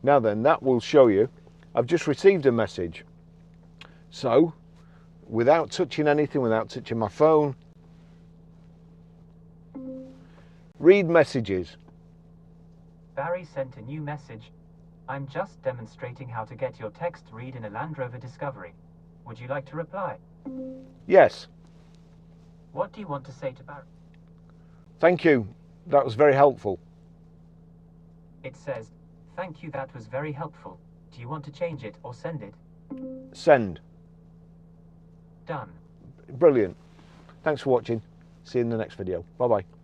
Now then, that will show you I've just received a message. So, without touching anything, without touching my phone, read messages. Barry sent a new message. I'm just demonstrating how to get your text to read in a Landrover Discovery. Would you like to reply? Yes. What do you want to say to Barry? Thank you. That was very helpful. It says, thank you, that was very helpful. Do you want to change it or send it? Send. Done. Brilliant. Thanks for watching. See you in the next video. Bye bye.